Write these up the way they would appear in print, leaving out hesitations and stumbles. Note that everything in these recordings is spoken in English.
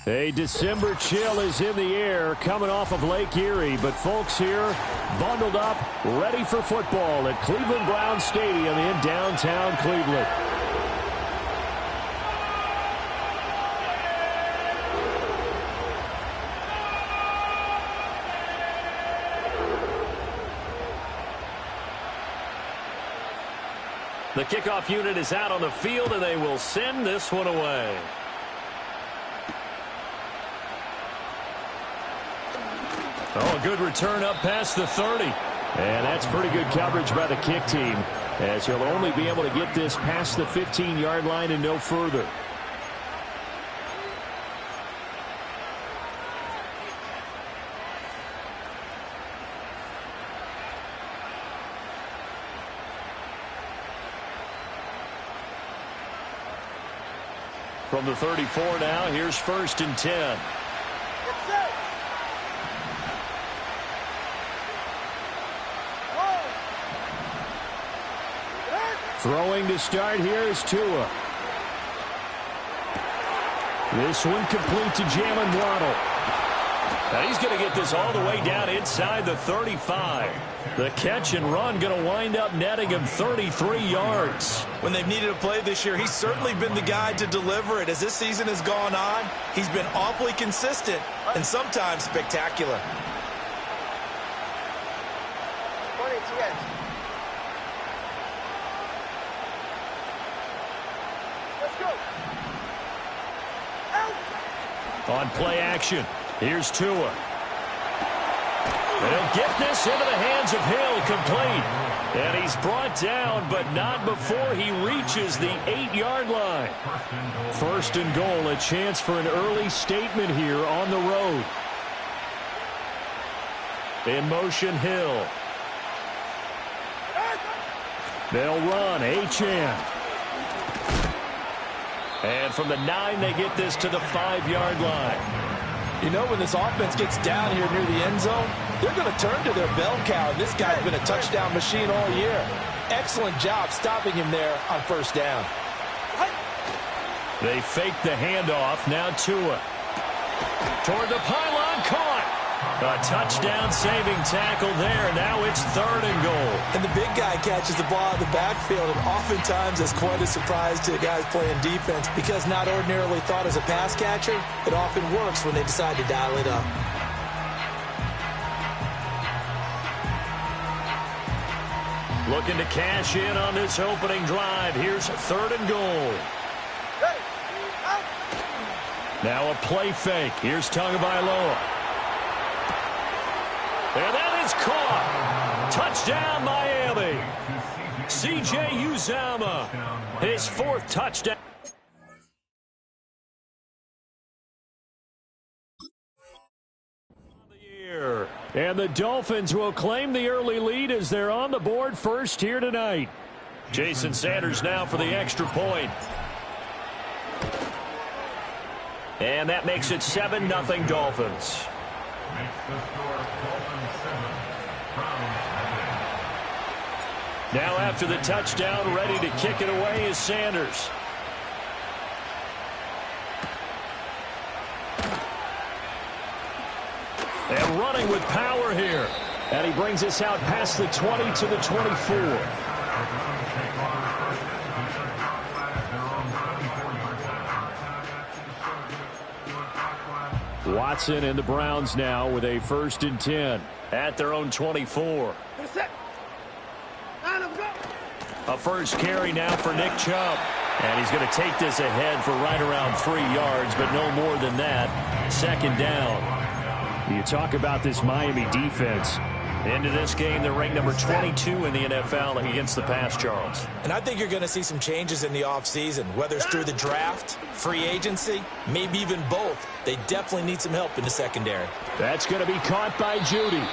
A December chill is in the air coming off of Lake Erie, but folks here bundled up, ready for football at Cleveland Browns Stadium in downtown Cleveland. The kickoff unit is out on the field, and they will send this one away. Oh, a good return up past the 30. And that's pretty good coverage by the kick team, as he'll only be able to get this past the 15-yard line and no further. From the 34 now, here's 1st and 10. Throwing to start here is Tua. This one complete to Jalen Waddle. Now he's going to get this all the way down inside the 35. The catch and run going to wind up netting him 33 yards. When they've needed a play this year, he's certainly been the guy to deliver it. As this season has gone on, he's been awfully consistent and sometimes spectacular. On play action, here's Tua. They'll get this into the hands of Hill, complete. And he's brought down, but not before he reaches the 8-yard line. 1st and goal, a chance for an early statement here on the road. In motion, Hill. They'll run, Achane. And from the 9, they get this to the 5-yard line. You know, when this offense gets down here near the end zone, they're going to turn to their bell cow. And this guy's been a touchdown machine all year. Excellent job stopping him there on 1st down. They fake the handoff. Now Tua. Toward the pylon, caught. A touchdown saving tackle there. Now it's 3rd and goal. And the big guy catches the ball in the backfield, and oftentimes it's quite a surprise to the guys playing defense because not ordinarily thought as a pass catcher, it often works when they decide to dial it up. Looking to cash in on this opening drive. Here's 3rd and goal. Now a play fake. Here's Tagovailoa. And that is caught. Touchdown, Miami. C.J. Uzomah, his 4th touchdown. And the Dolphins will claim the early lead as they're on the board first here tonight. Jason Sanders now for the extra point. And that makes it 7-0 Dolphins. Now after the touchdown, ready to kick it away is Sanders. And running with power here. And he brings us out past the 20 to the 24. Watson and the Browns now with a 1st and 10 at their own 24. A first carry now for Nick Chubb. And he's going to take this ahead for right around 3 yards, but no more than that. 2nd down. You talk about this Miami defense. Into this game, they're ranked number 22 in the NFL against the pass, Charles. And I think you're going to see some changes in the offseason, whether it's through the draft, free agency, maybe even both. They definitely need some help in the secondary. That's going to be caught by Judy.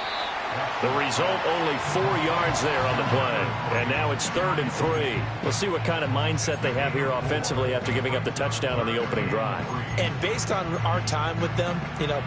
The result, only 4 yards there on the play. And now it's 3rd and 3. We'll see what kind of mindset they have here offensively after giving up the touchdown on the opening drive. And based on our time with them,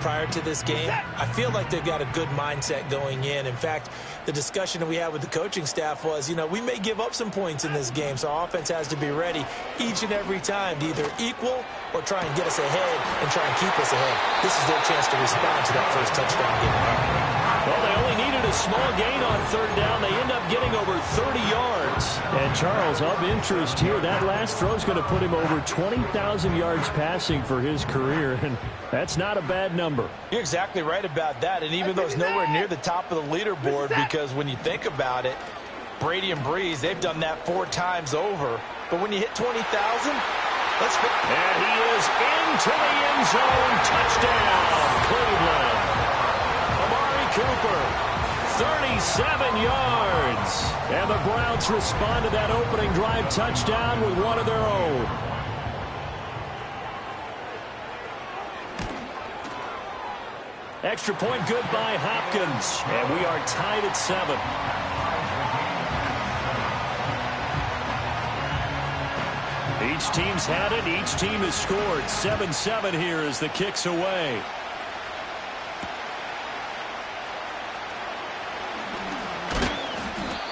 prior to this game, I feel like they've got a good mindset going in. In fact, the discussion that we had with the coaching staff was, we may give up some points in this game, so our offense has to be ready each and every time to either equal or try and get us ahead and try and keep us ahead. This is their chance to respond to that first touchdown given up. Well, they only needed a small gain on third down. They end up getting over 30 yards. And, Charles, of interest here, that last throw is going to put him over 20,000 yards passing for his career, and that's not a bad number. You're exactly right about that, and even though it's nowhere near the top of the leaderboard, because when you think about it, Brady and Breeze, they've done that 4 times over. But when you hit 20,000, let's fit. And he is into the end zone. Touchdown, Cleveland. Cooper, 37 yards. And the Browns respond to that opening drive touchdown with one of their own. Extra point good by Hopkins. And we are tied at 7. Each team's had it. Each team has scored. 7-7 here as the kick's away.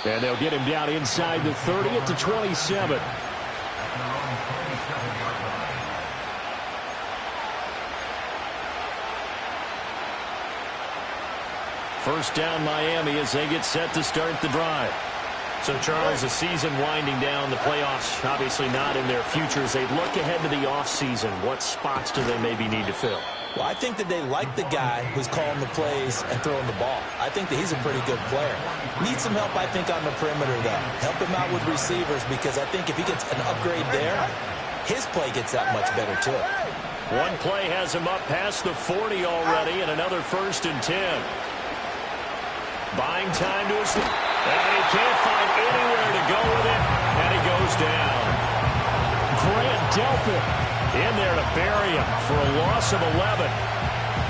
And they'll get him down inside the 30 at the 27. First down Miami as they get set to start the drive. So, Charles, the season winding down, the playoffs obviously not in their future. As they look ahead to the offseason, what spots do they maybe need to fill? Well, I think that they like the guy who's calling the plays and throwing the ball. I think that he's a pretty good player. Needs some help, I think, on the perimeter, though. Help him out with receivers, because I think if he gets an upgrade there, his play gets that much better, too. One play has him up past the 40 already, and another 1st and 10. Buying time to his... And he can't find anywhere to go with it, and he goes down. Grant Delpit in there to bury him for a loss of 11.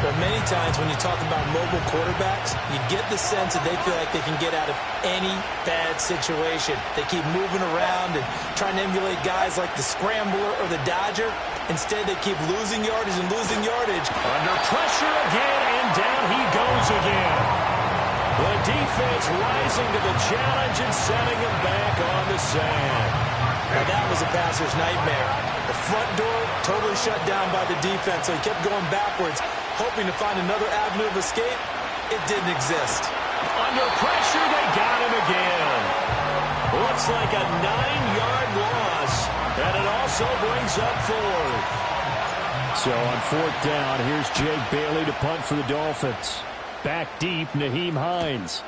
But many times when you talk about mobile quarterbacks, you get the sense that they feel like they can get out of any bad situation. They keep moving around and trying to emulate guys like the Scrambler or the Dodger. Instead, they keep losing yardage and losing yardage. Under pressure again, and down he goes again. The defense rising to the challenge and sending him back on the sand. Now that was a passer's nightmare. The front door totally shut down by the defense, so he kept going backwards, hoping to find another avenue of escape. It didn't exist. Under pressure, they got him again. Looks like a 9-yard loss, and it also brings up 4th. So on 4th down, here's Jake Bailey to punt for the Dolphins. Back deep, Nyheim Hines.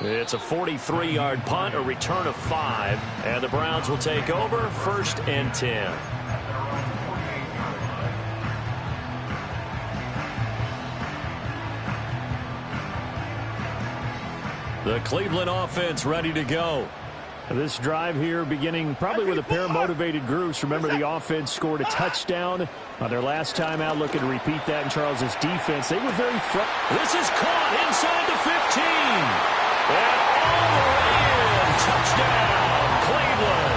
It's a 43-yard punt, a return of 5, and the Browns will take over 1st and 10. The Cleveland offense ready to go. This drive here beginning probably with a pair of motivated groups. Remember, the offense scored a touchdown on their last time out. Looking to repeat that in Charles's defense. They were very This is caught inside the 15. And all the way in. Touchdown, Cleveland.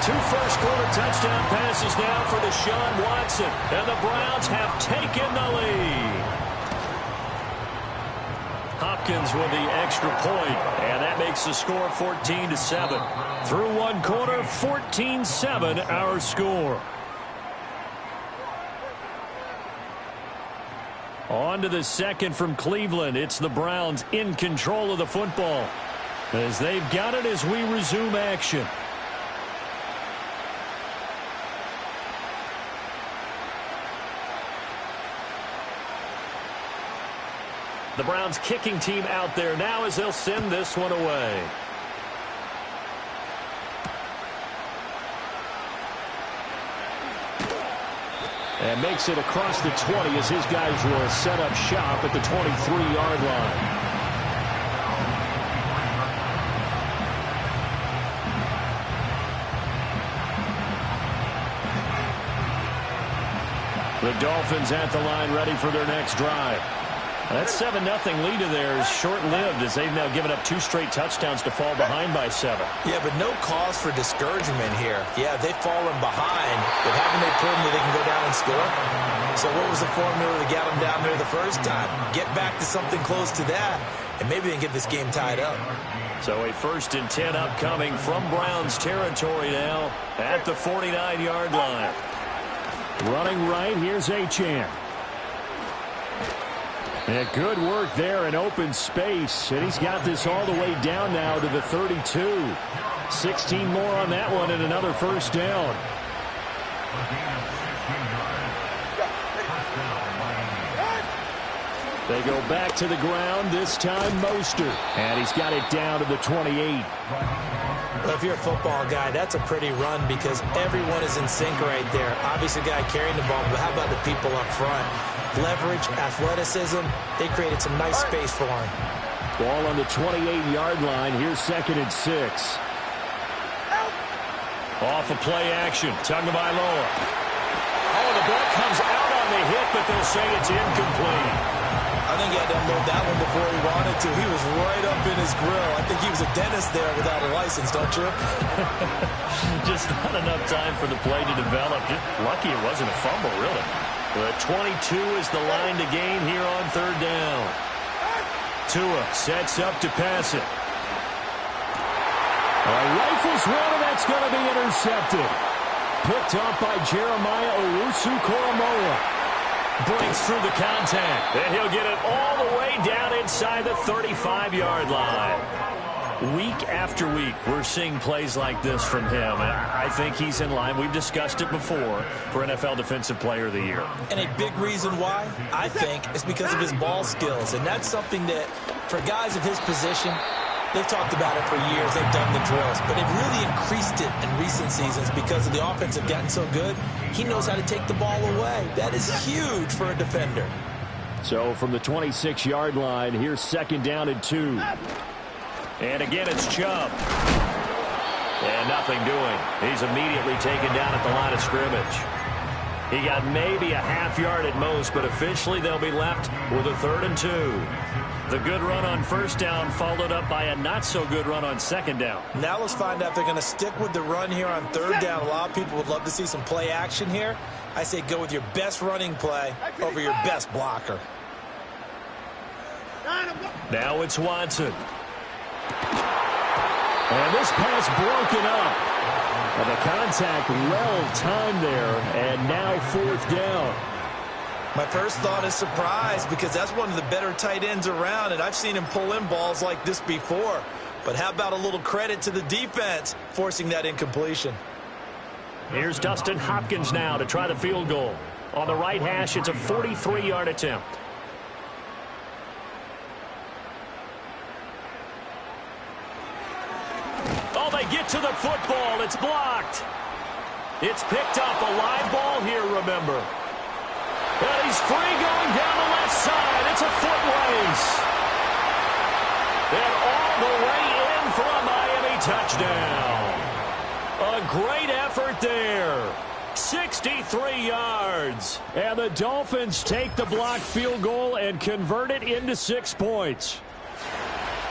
2 first-quarter touchdown passes now for Deshaun Watson. And the Browns have taken the lead. Hopkins with the extra point, and that makes the score 14-7. Through 1 quarter, 14-7 our score. On to the second from Cleveland. It's the Browns in control of the football as they've got it as we resume action. The Browns kicking team out there now as they'll send this one away. And makes it across the 20 as his guys will set up shop at the 23-yard line. The Dolphins at the line ready for their next drive. That 7-0 lead of theirs short-lived as they've now given up 2 straight touchdowns to fall behind by 7. Yeah, but no cause for discouragement here. Yeah, they've fallen behind, but haven't they proven that they can go down and score? So what was the formula that got them down there the first time? Get back to something close to that, and maybe they can get this game tied up. So a 1st and 10 upcoming from Browns territory now at the 49-yard line. Running right, here's Achane. And good work there in open space. And he's got this all the way down now to the 32. 16 more on that one and another 1st down. They go back to the ground, this time Mostert. And he's got it down to the 28. Well, if you're a football guy, that's a pretty run because everyone is in sync right there. Obviously, the guy carrying the ball, but how about the people up front? Leverage, athleticism, they created some nice space for him. Ball on the 28-yard line. Here's 2nd and 6. Off of play action. Tagovailoa. Oh, the ball comes out on the hit, but they'll say it's incomplete. I think he had to unload that one before he wanted to. He was right up in his grill. I think he was a dentist there without a license, don't you? Just not enough time for the play to develop. Just lucky it wasn't a fumble, really. The 22 is the line to gain here on 3rd down. Tua sets up to pass it. Rifles one, and that's going to be intercepted. Picked up by Jeremiah Owusu-Koramoah. Breaks through the contact. And he'll get it all the way down inside the 35-yard line. Week after week, we're seeing plays like this from him. And I think he's in line. We've discussed it before for NFL Defensive Player of the Year. And a big reason why, I think, is because of his ball skills. And that's something that, for guys of his position, they've talked about it for years. They've done the drills. But they've really increased it in recent seasons because of the offense have gotten so good. He knows how to take the ball away. That is huge for a defender. So from the 26-yard line, here's 2nd down and 2. And again, it's Chubb. And nothing doing. He's immediately taken down at the line of scrimmage. He got maybe a half yard at most, but officially they'll be left with a 3rd and 2. The good run on 1st down followed up by a not-so-good run on 2nd down. Now let's find out if they're going to stick with the run here on 3rd down. A lot of people would love to see some play action here. I say go with your best running play over your best blocker. Now it's Watson. And this pass broken up. And the contact well timed there, and now 4th down. My first thought is surprise because that's one of the better tight ends around, and I've seen him pull in balls like this before. But how about a little credit to the defense forcing that incompletion? Here's Dustin Hopkins now to try the field goal. On the right hash, it's a 43-yard attempt. Oh, they get to the football. It's blocked. It's picked up. A live ball here, remember. And he's free going down the left side. It's a foot race. And all the way in for a Miami touchdown. A great effort there. 63 yards. And the Dolphins take the blocked field goal and convert it into 6 points.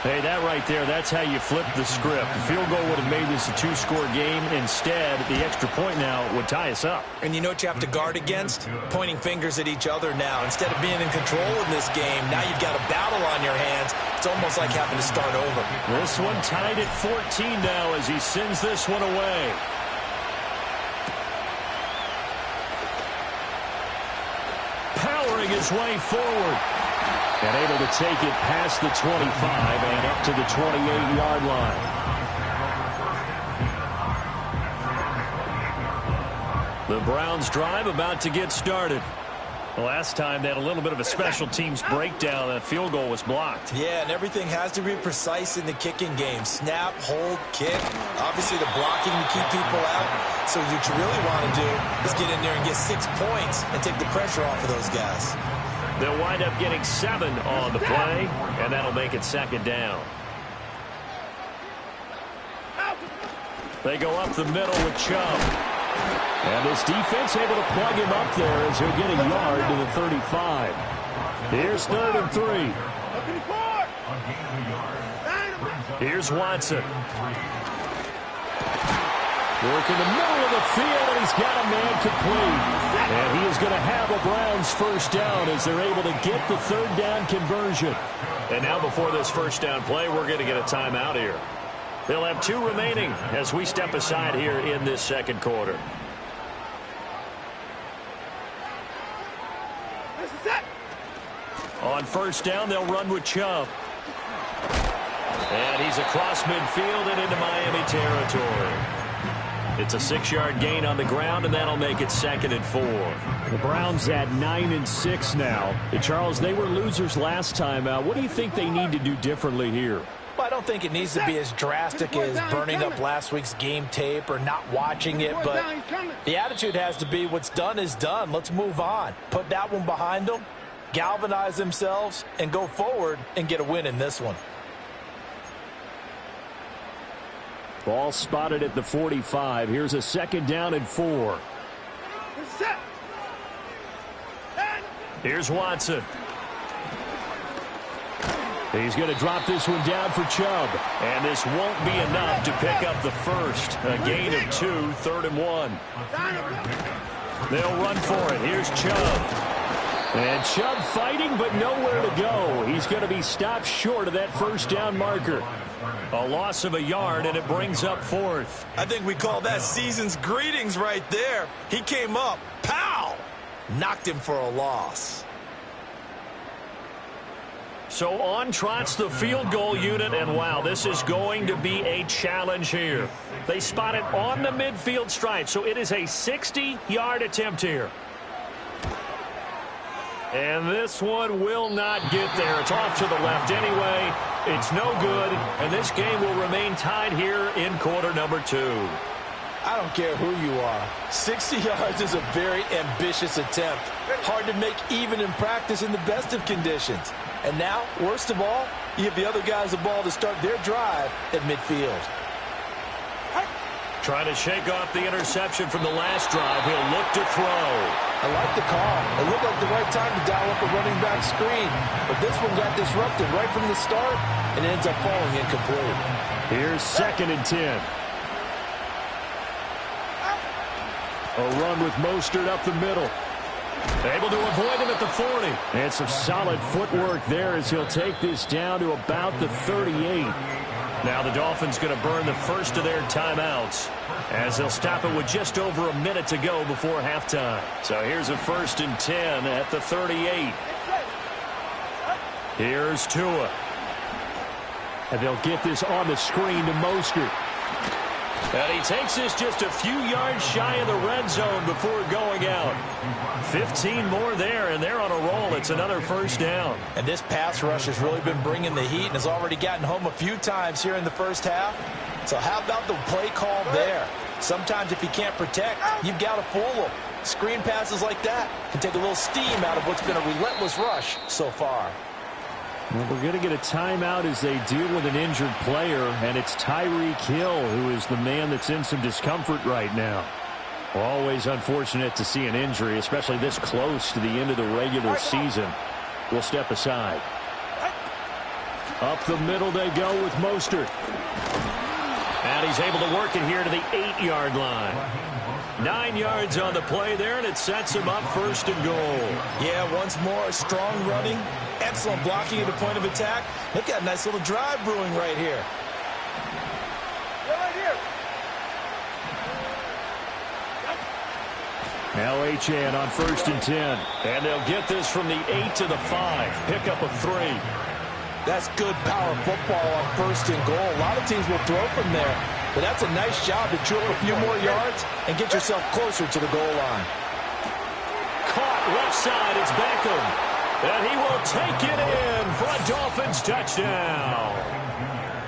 Hey, that right there, that's how you flip the script. The field goal would have made this a 2-score game. Instead, the extra point now would tie us up. And you know what you have to guard against? Pointing fingers at each other now. Instead of being in control of this game, now you've got a battle on your hands. It's almost like having to start over. This one tied at 14 now as he sends this one away. Powering his way forward. And able to take it past the 25 and up to the 28-yard line. The Browns drive about to get started. Last time they had a little bit of a special teams breakdown. That field goal was blocked. Yeah, and everything has to be precise in the kicking game. Snap, hold, kick. Obviously the blocking to keep people out. So what you really want to do is get in there and get 6 points and take the pressure off of those guys. They'll wind up getting 7 on the play, and that'll make it 2nd down. They go up the middle with Chubb. And this defense able to plug him up there as he'll get a yard to the 35. Here's 3rd and 3. Here's Watson. Working the middle of the field, and he's got a man complete. And he is going to have a Browns first down as they're able to get the third down conversion. And now before this first down play, we're going to get a timeout here. They'll have 2 remaining as we step aside here in this second quarter. On first down, they'll run with Chubb. And he's across midfield and into Miami territory. It's a 6-yard gain on the ground, and that'll make it 2nd and 4. The Browns at 9-6 now. And Charles, they were losers last time out. What do you think they need to do differently here? Well, I don't think it needs to be as drastic as burning up last week's game tape or not watching it, but the attitude has to be what's done is done. Let's move on. Put that one behind them, galvanize themselves, and go forward and get a win in this one. Ball spotted at the 45. Here's a 2nd down and 4. Here's Watson. He's going to drop this one down for Chubb. And this won't be enough to pick up the first. A gain of 2, 3rd and 1. They'll run for it. Here's Chubb. And Chubb fighting, but nowhere to go. He's going to be stopped short of that first down marker. A loss of a yard, and it brings up 4th. I think we call that season's greetings right there. He came up, pow! Knocked him for a loss. So on trots the field goal unit, and wow, this is going to be a challenge here. They spot it on the midfield stripe, so it is a 60-yard attempt here. And this one will not get there. It's off to the left anyway. It's no good, and this game will remain tied here in quarter number 2. I don't care who you are. 60 yards is a very ambitious attempt. Hard to make even in practice in the best of conditions. And now, worst of all, you give the other guys the ball to start their drive at midfield. Trying to shake off the interception from the last drive. He'll look to throw. I like the call. It looked like the right time to dial up a running back screen. But this one got disrupted right from the start and ends up falling incomplete. Here's 2nd and 10. A run with Mostert up the middle. Able to avoid him at the 40. And some solid footwork there as he'll take this down to about the 38. Now the Dolphins going to burn the first of their timeouts as they'll stop it with just over a minute to go before halftime. So here's a 1st and 10 at the 38. Here's Tua. And they'll get this on the screen to Mostert. And he takes this just a few yards shy of the red zone before going out. 15 more there, and they're on a roll. It's another first down. And this pass rush has really been bringing the heat and has already gotten home a few times here in the first half. So how about the play call there? Sometimes if you can't protect, you've got to fool them. Screen passes like that can take a little steam out of what's been a relentless rush so far. Well, we're going to get a timeout as they deal with an injured player, and it's Tyreek Hill who is the man that's in some discomfort right now. Always unfortunate to see an injury, especially this close to the end of the regular season. We'll step aside. Up the middle they go with Mostert. And he's able to work it here to the 8-yard line. 9 yards on the play there, and it sets him up 1st and goal. Yeah, once more, strong running, excellent blocking at the point of attack. They've got a nice little drive brewing right here. Now Achane on 1st and 10. And they'll get this from the 8 to the 5. Pick up a 3. That's good power football on 1st and goal. A lot of teams will throw from there. But that's a nice job to chew up a few more yards and get yourself closer to the goal line. Caught left side. It's Beckham. And he will take it in for a Dolphins touchdown.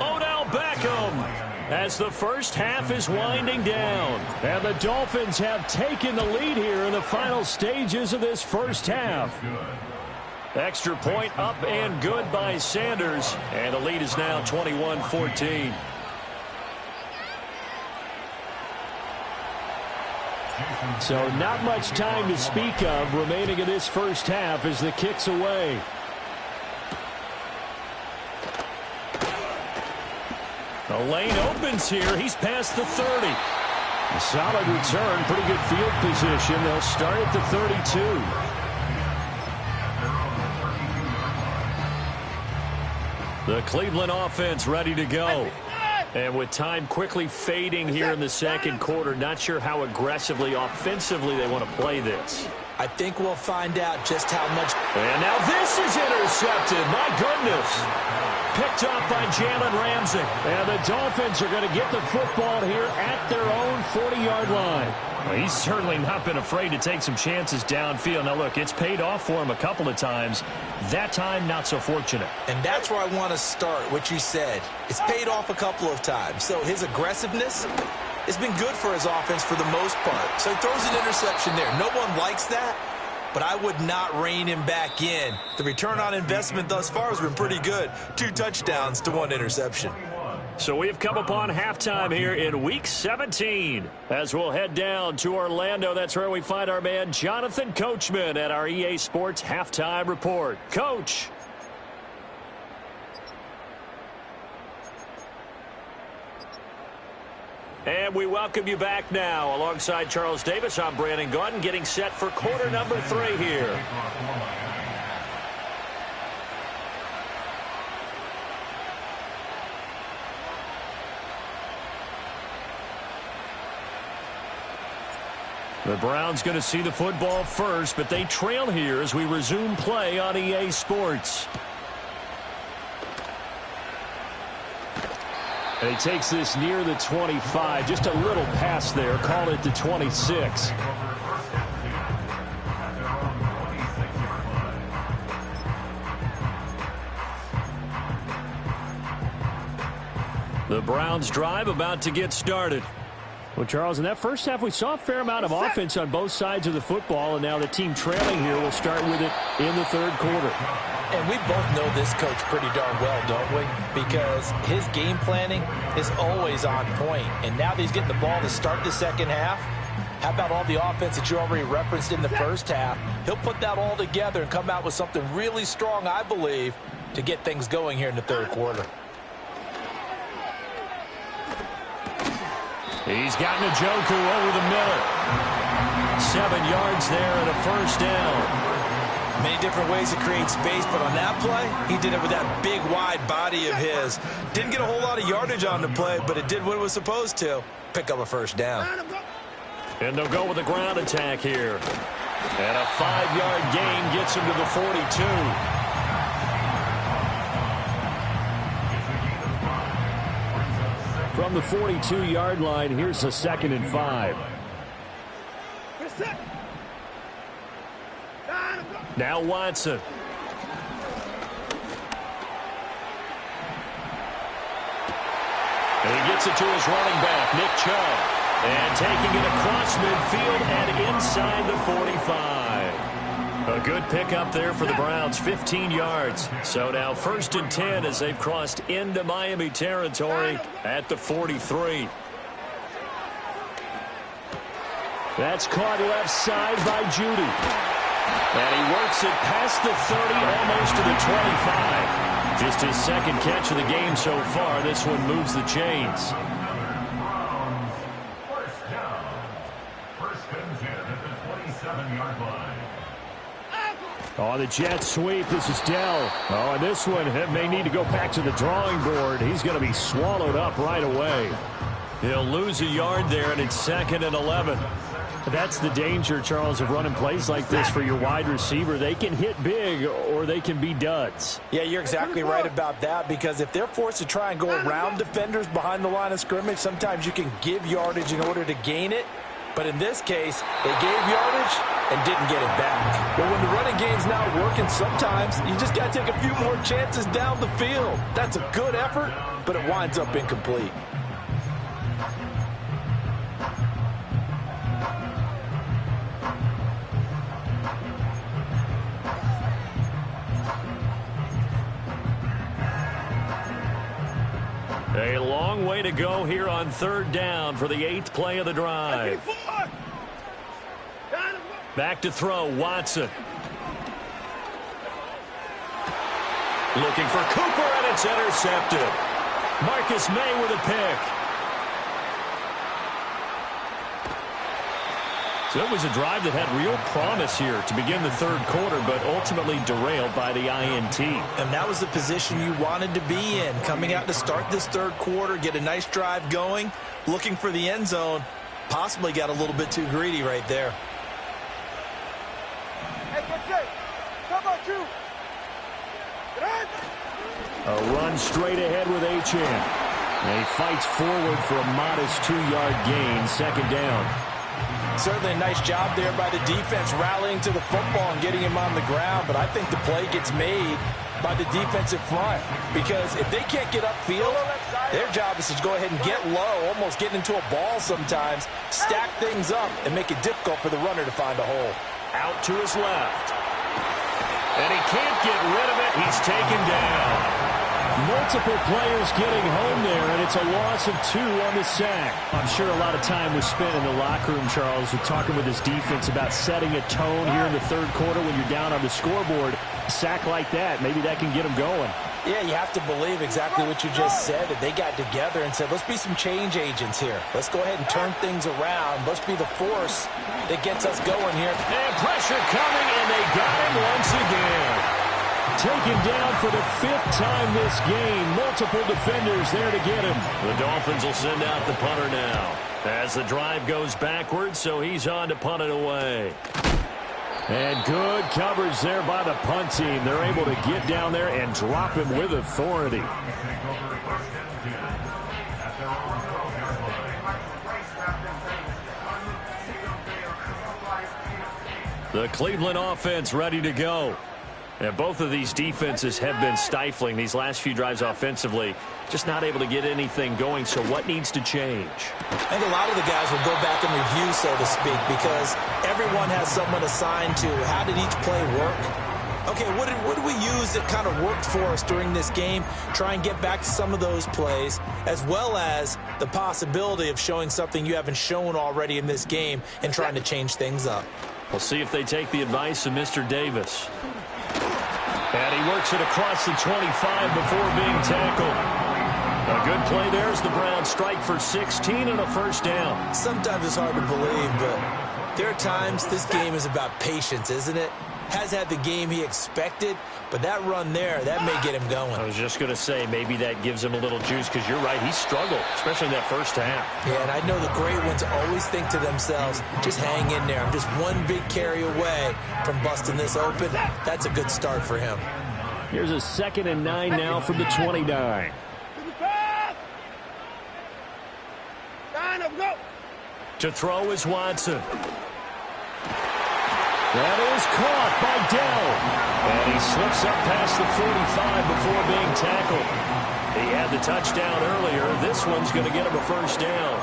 Odell Beckham as the first half is winding down. And the Dolphins have taken the lead here in the final stages of this first half. Extra point up and good by Sanders. And the lead is now 21-14. So not much time to speak of remaining in this first half as the kick's away. The lane opens here. He's past the 30. A solid return, pretty good field position. They'll start at the 32. The Cleveland offense ready to go. And with time quickly fading here in the second quarter, not sure how aggressively, offensively they want to play this. I think we'll find out just how much. And now this is intercepted. My goodness. Picked off by Jalen Ramsey. And the Dolphins are going to get the football here at their own 40-yard line. Well, he's certainly not been afraid to take some chances downfield. Now, look, it's paid off for him a couple of times. That time, not so fortunate. And that's where I want to start, what you said. It's paid off a couple of times. So his aggressiveness has been good for his offense for the most part. So he throws an interception there. No one likes that, but I would not rein him back in. The return on investment thus far has been pretty good. 2 touchdowns to 1 interception. So we've come upon halftime here in Week 17. As we'll head down to Orlando, that's where we find our man Jonathan Coachman at our EA Sports Halftime Report. Coach. And we welcome you back now. Alongside Charles Davis, I'm Brandon Gaudin, getting set for quarter number 3 here. The Browns going to see the football first, but they trail here as we resume play on EA Sports. And he takes this near the 25. Just a little pass there. Call it the 26. The Browns drive about to get started. Well, Charles, in that first half, we saw a fair amount of offense on both sides of the football, and now the team trailing here will start with it in the third quarter. And we both know this coach pretty darn well, don't we? Because his game planning is always on point. And now that he's getting the ball to start the second half, how about all the offense that you already referenced in the first half? He'll put that all together and come out with something really strong, I believe, to get things going here in the third quarter. He's got Njoku over the middle. 7 yards there and a first down. Many different ways to create space, but on that play, he did it with that big, wide body of his. Didn't get a whole lot of yardage on the play, but it did what it was supposed to. Pick up a first down. And they'll go with a ground attack here. And a 5-yard gain gets him to the 42. From the 42-yard line, here's a 2nd and 5. Now Watson. And he gets it to his running back, Nick Chubb. And taking it across midfield and inside the 45. A good pickup there for the Browns, 15 yards. So now 1st and 10 as they've crossed into Miami territory at the 43. That's caught left side by Judy. And he works it past the 30, almost to the 25. Just his 2nd catch of the game so far. This one moves the chains. First down. 1st and 10 at the 27-yard line. On the jet sweep, this is Dell. Oh, and this one may need to go back to the drawing board. He's going to be swallowed up right away. He'll lose a yard there, and it's 2nd and 11. That's the danger, Charles, of running plays like this for your wide receiver. They can hit big, or they can be duds. Yeah, you're exactly right about that, because if they're forced to try and go around defenders behind the line of scrimmage, sometimes you can give yardage in order to gain it. But in this case, they gave yardage and didn't get it back. But when the running game's not working, sometimes you just got to take a few more chances down the field. That's a good effort, but it winds up incomplete. A long way to go here on 3rd down for the 8th play of the drive. Back to throw, Watson. Looking for Cooper, and it's intercepted. Marcus May with a pick. So it was a drive that had real promise here to begin the third quarter, but ultimately derailed by the INT. And that was the position you wanted to be in, coming out to start this third quarter, get a nice drive going, looking for the end zone. Possibly got a little bit too greedy right there. A run straight ahead with Achane. And he fights forward for a modest 2-yard gain, second down. Certainly a nice job there by the defense rallying to the football and getting him on the ground, but I think the play gets made by the defensive front because if they can't get upfield, their job is to go ahead and get low, almost getting into a ball sometimes, stack things up, and make it difficult for the runner to find a hole. Out to his left. And he can't get rid of it. He's taken down. Multiple players getting home there, and it's a loss of 2 on the sack. I'm sure a lot of time was spent in the locker room, Charles, with talking with his defense about setting a tone here in the third quarter when you're down on the scoreboard. A sack like that, maybe that can get them going. Yeah, you have to believe exactly what you just said, that they got together and said, let's be some change agents here. Let's go ahead and turn things around. Let's be the force that gets us going here. And pressure coming, and they got him once again. Taken down for the 5th time this game. Multiple defenders there to get him. The Dolphins will send out the punter now as the drive goes backwards, so he's on to punt it away. And good coverage there by the punt team. They're able to get down there and drop him with authority. The Cleveland offense ready to go. And both of these defenses have been stifling these last few drives offensively. Just not able to get anything going, so what needs to change? I think a lot of the guys will go back and review, so to speak, because everyone has someone assigned to how did each play work. Okay, what did we use that kind of worked for us during this game? Try and get back to some of those plays, as well as the possibility of showing something you haven't shown already in this game and trying to change things up. We'll see if they take the advice of Mr. Davis. And he works it across the 25 before being tackled. A good play there as the Browns strike for 16 and a first down. Sometimes it's hard to believe, but there are times this game is about patience, isn't it? Has had the game he expected, but that run there, that may get him going. I was just going to say, maybe that gives him a little juice, because you're right, he struggled, especially in that first half. Yeah, and I know the great ones always think to themselves, just hang in there. I'm just one big carry away from busting this open. That's a good start for him. Here's a 2nd and 9 now from the 29. To throw is Watson. That is caught by Dell. And he slips up past the 45 before being tackled. He had the touchdown earlier. This one's going to get him a first down.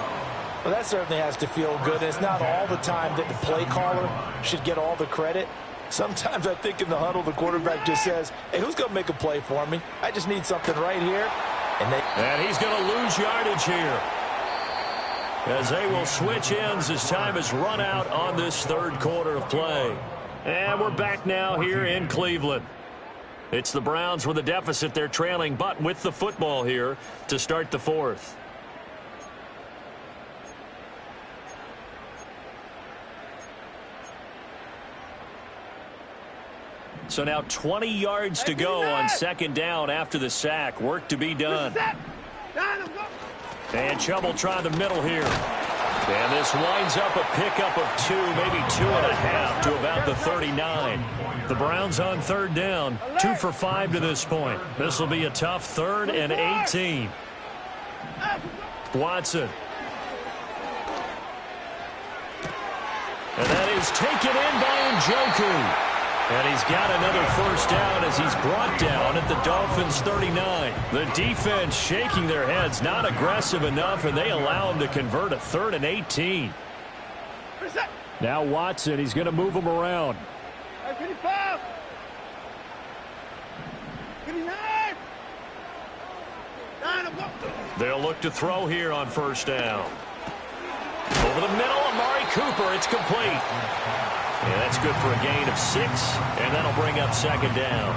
Well, that certainly has to feel good. It's not all the time that the play caller should get all the credit. Sometimes I think in the huddle, the quarterback just says, hey, who's going to make a play for me? I just need something right here. And he's going to lose yardage here, as they will switch ends as time has run out on this third quarter of play. And we're back now here in Cleveland. It's the Browns with a deficit. They're trailing, but with the football here to start the fourth. So now 20 yards to go on second down after the sack. Work to be done. And Chubb will try the middle here. And this winds up a pickup of 2, maybe 2.5 to about the 39. The Browns on third down, 2 for 5 to this point. This will be a tough 3rd and 18. Watson. And that is taken in by Njoku. And he's got another first down as he's brought down at the Dolphins' 39. The defense shaking their heads, not aggressive enough, and they allow him to convert a 3rd and 18. Now Watson, he's going to move him around. They'll look to throw here on first down. Over the middle, Amari Cooper, it's complete. Yeah, that's good for a gain of 6, and that'll bring up second down.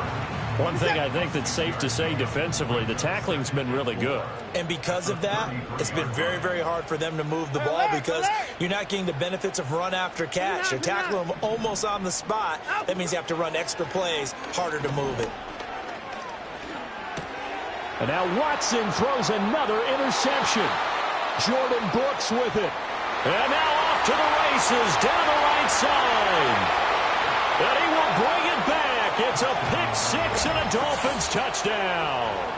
One thing I think that's safe to say defensively, the tackling's been really good. And because of that, it's been very, very hard for them to move the ball because you're not getting the benefits of run after catch. You're tackling them almost on the spot. That means you have to run extra plays, harder to move it. And now Watson throws another interception. Jordan Brooks with it. And now off to the races down the right side. And he will bring it back. It's a pick six and a Dolphins touchdown.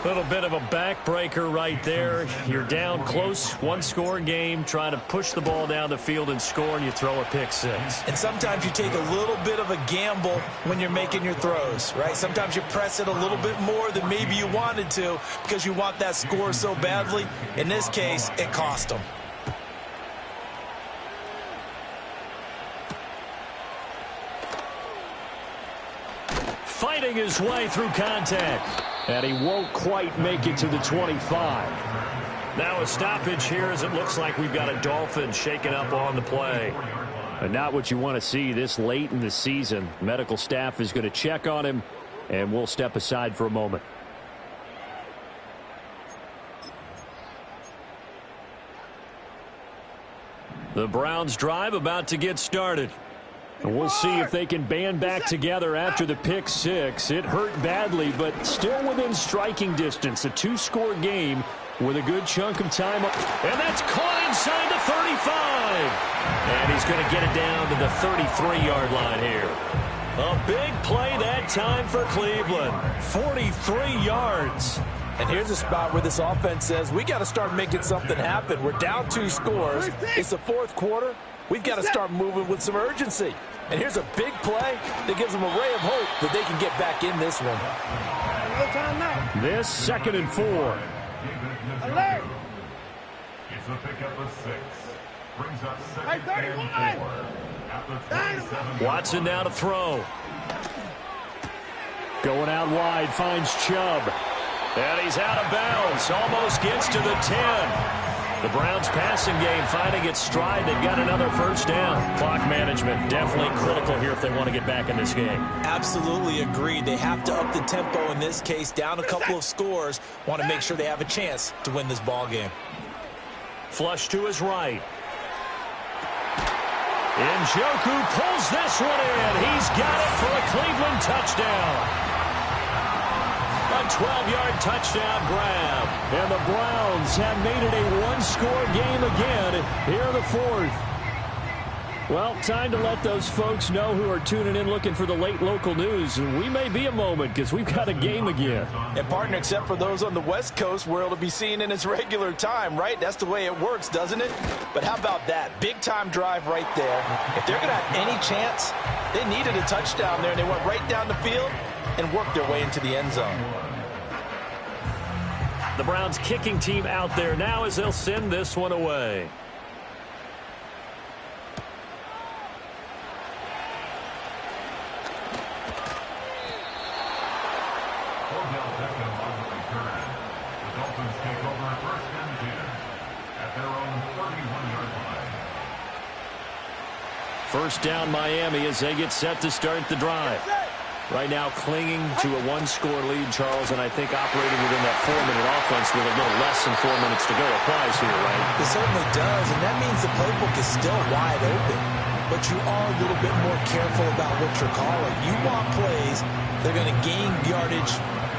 Little bit of a backbreaker right there. You're down close, one-score game, trying to push the ball down the field and score, and you throw a pick six. And sometimes you take a little bit of a gamble when you're making your throws, right? Sometimes you press it a little bit more than maybe you wanted to because you want that score so badly. In this case, it cost them. Fighting his way through contact. And he won't quite make it to the 25. Now a stoppage here as it looks like we've got a Dolphin shaken up on the play. And not what you want to see this late in the season. Medical staff is going to check on him, and we'll step aside for a moment. The Browns drive about to get started. And we'll see if they can band back together after the pick six. It hurt badly, but still within striking distance. A two-score game with a good chunk of time. And that's caught inside the 35. And he's going to get it down to the 33-yard line here. A big play that time for Cleveland. 43 yards. And here's a spot where this offense says, we got to start making something happen. We're down 2 scores. It's the fourth quarter. We've got to start moving with some urgency. And here's a big play that gives them a ray of hope that they can get back in this one. This 2nd and 4. Alert! It's a pickup of 6. Brings up 2nd and 4. At the 27. Watson now to throw. Going out wide, finds Chubb. And he's out of bounds. Almost gets to the 10. The Browns passing game finding its stride. They've got another first down. Clock management definitely critical here if they want to get back in this game. Absolutely agreed. They have to up the tempo in this case. Down a couple of scores. Want to make sure they have a chance to win this ball game. Flush to his right. Njoku pulls this one in. He's got it for a Cleveland touchdown. A 12-yard touchdown grab. And the Browns have made it a one-score game again here in the fourth. Well, time to let those folks know who are tuning in looking for the late local news. We may be a moment because we've got a game again. And, partner, except for those on the West Coast where it'll be seen in its regular time, right? That's the way it works, doesn't it? But how about that? Big-time drive right there. If they're going to have any chance, they needed a touchdown there, and they went right down the field and worked their way into the end zone. The Browns kicking team out there now as they'll send this one away. The Dolphins take over 1st and 10 at their own 31-yard line. First down Miami as they get set to start the drive. Right now clinging to a one-score lead, Charles, and I think operating within that 4-minute offense with a little less than 4 minutes to go applies here, right? It certainly does, and that means the playbook is still wide open. But you are a little bit more careful about what you're calling. You want plays that are going to gain yardage,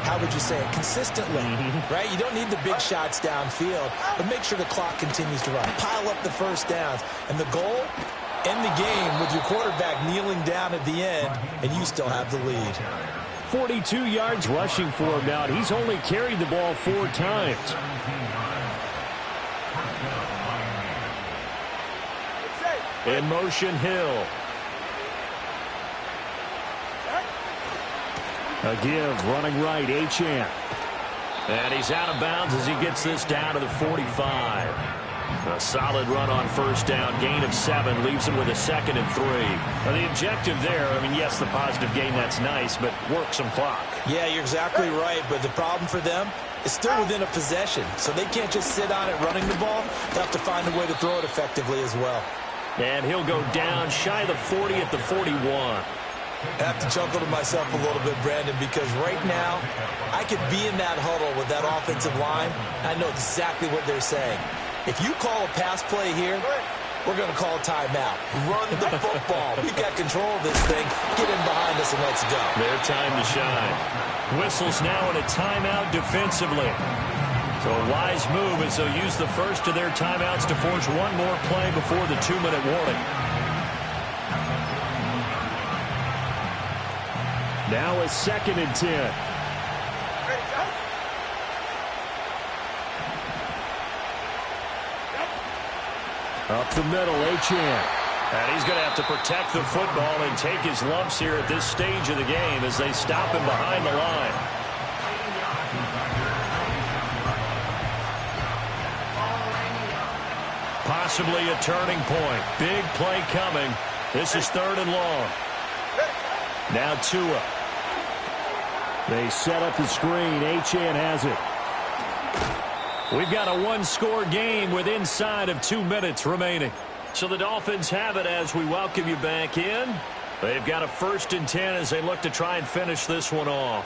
how would you say it, consistently, right? You don't need the big shots downfield, but make sure the clock continues to run. Pile up the first downs. And the goal? End the game with your quarterback kneeling down at the end, and you still have the lead. 42 yards rushing for him now. He's only carried the ball 4 times. In motion, Hill. A give, running right, Achane. And he's out of bounds as he gets this down to the 45. A solid run on first down, gain of 7, leaves him with a 2nd and 3. Now, the objective there, I mean, yes, the positive gain, that's nice, but work some clock. Yeah, you're exactly right, but the problem for them is still within a possession, so they can't just sit on it running the ball. They'll have to find a way to throw it effectively as well. And he'll go down shy of the 40 at the 41. I have to chuckle to myself a little bit, Brandon, because right now I could be in that huddle with that offensive line. I know exactly what they're saying. If you call a pass play here, we're going to call a timeout. Run the football. We've got control of this thing. Get in behind us and let's go. Their time to shine. Whistles now in a timeout defensively. So a wise move as they'll use the first of their timeouts to force one more play before the 2-minute warning. Now a 2nd and 10. Up the middle, Achane. And he's going to have to protect the football and take his lumps here at this stage of the game as they stop him behind the line. Possibly a turning point. Big play coming. This is 3rd and long. Now Tua. They set up the screen. Achane has it. We've got a one-score game with inside of 2 minutes remaining. So the Dolphins have it as we welcome you back in. They've got a 1st and 10 as they look to try and finish this one off.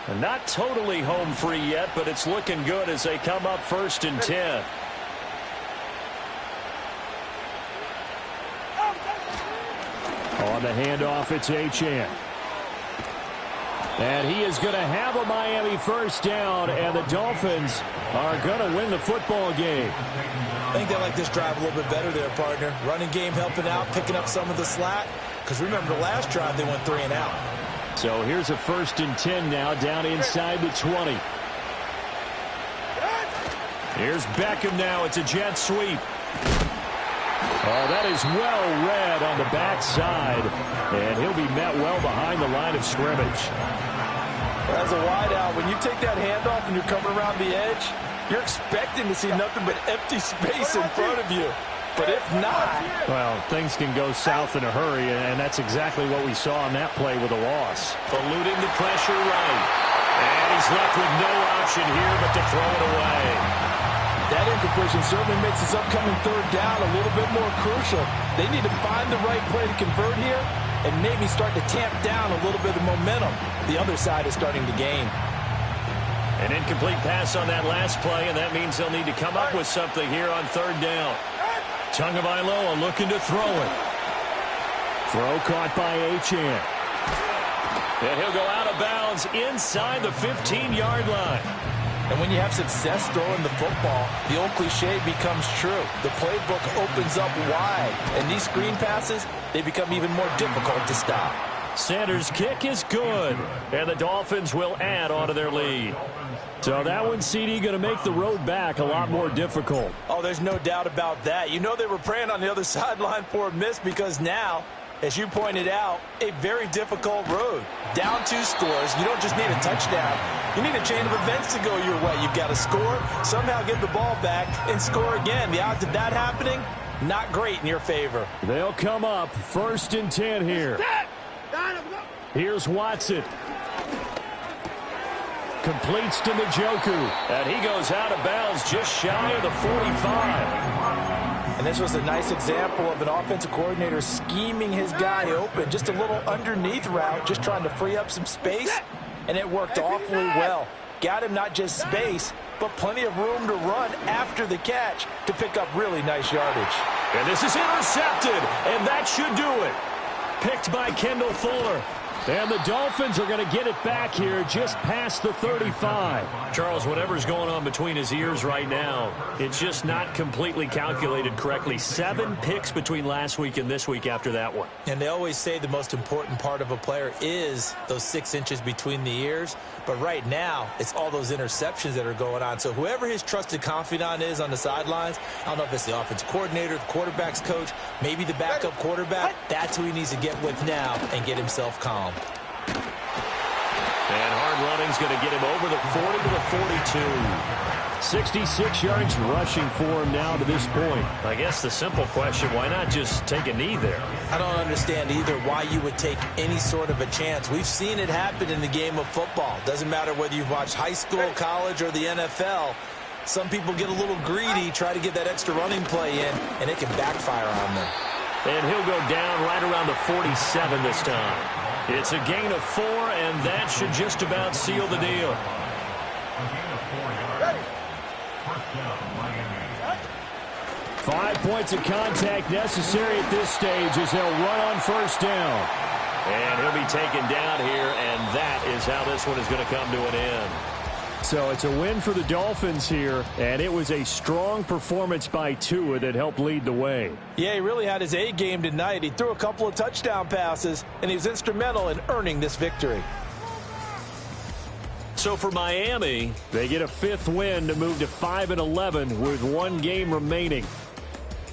And not totally home free yet, but it's looking good as they come up 1st and 10. On the handoff, it's Achane. And he is going to have a Miami 1st down, and the Dolphins are going to win the football game. I think they like this drive a little bit better there, partner. Running game helping out, picking up some of the slack. Because remember, the last drive they went 3 and out. So here's a 1st and 10 now, down inside the 20. Here's Beckham now. It's a jet sweep. Oh, that is well read on the backside. And he'll be met well behind the line of scrimmage. As a wideout, when you take that handoff and you're coming around the edge, you're expecting to see nothing but empty space in front of you. But if not... Well, things can go south in a hurry, and that's exactly what we saw on that play with a loss. Eluding the pressure right. And he's left with no option here but to throw it away. That incompletion certainly makes this upcoming 3rd down a little bit more crucial. They need to find the right play to convert here and maybe start to tamp down a little bit of momentum. The other side is starting to gain. An incomplete pass on that last play, and that means they'll need to come up with something here on 3rd down. Tagovailoa looking to throw it. Throw caught by Achane. And he'll go out of bounds inside the 15-yard line. And when you have success throwing the football, the old cliche becomes true. The playbook opens up wide, and these screen passes, they become even more difficult to stop. Sanders' kick is good, and the Dolphins will add on to their lead. So that one, CD, going to make the road back a lot more difficult. Oh, there's no doubt about that. You know they were praying on the other sideline for a miss because now, as you pointed out, a very difficult road. Down 2 scores. You don't just need a touchdown. You need a chain of events to go your way. You've got to score, somehow get the ball back, and score again. The odds of that happening, not great in your favor. They'll come up 1st and 10 here. Here's Watson. Completes to Njoku. And he goes out of bounds just shy of the 45. And this was a nice example of an offensive coordinator scheming his guy open. Just a little underneath route, just trying to free up some space. And it worked awfully well. Got him not just space, but plenty of room to run after the catch to pick up really nice yardage. And this is intercepted, and that should do it. Picked by Kendall Fuller. And the Dolphins are going to get it back here just past the 35. Charles, whatever's going on between his ears right now, it's just not completely calculated correctly. 7 picks between last week and this week after that one. And they always say the most important part of a player is those 6 inches between the ears. But right now, it's all those interceptions that are going on. So whoever his trusted confidant is on the sidelines, I don't know if it's the offensive coordinator, the quarterback's coach, maybe the backup quarterback, that's who he needs to get with now and get himself calm. And hard running's going to get him over the 40 to the 42. 66 yards rushing for him now to this point. I guess the simple question, why not just take a knee there? I don't understand either why you would take any sort of a chance. We've seen it happen in the game of football. Doesn't matter whether you've watched high school, college, or the NFL. Some people get a little greedy, try to get that extra running play in, and it can backfire on them. And he'll go down right around the 47 this time. It's a gain of 4, and that should just about seal the deal. A gain of 4 yards. First down, Miami. 5 points of contact necessary at this stage as they'll run on first down. And he'll be taken down here, and that is how this one is going to come to an end. So it's a win for the Dolphins here, and it was a strong performance by Tua that helped lead the way. Yeah, he really had his A game tonight. He threw a couple of touchdown passes, and he was instrumental in earning this victory. So for Miami, they get a 5th win to move to 5-11 with 1 game remaining.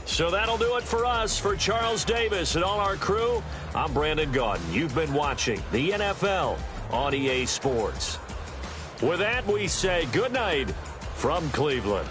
So that'll do it for us. For Charles Davis and all our crew, I'm Brandon Gaudin. You've been watching the NFL on EA Sports. With that, we say good night from Cleveland.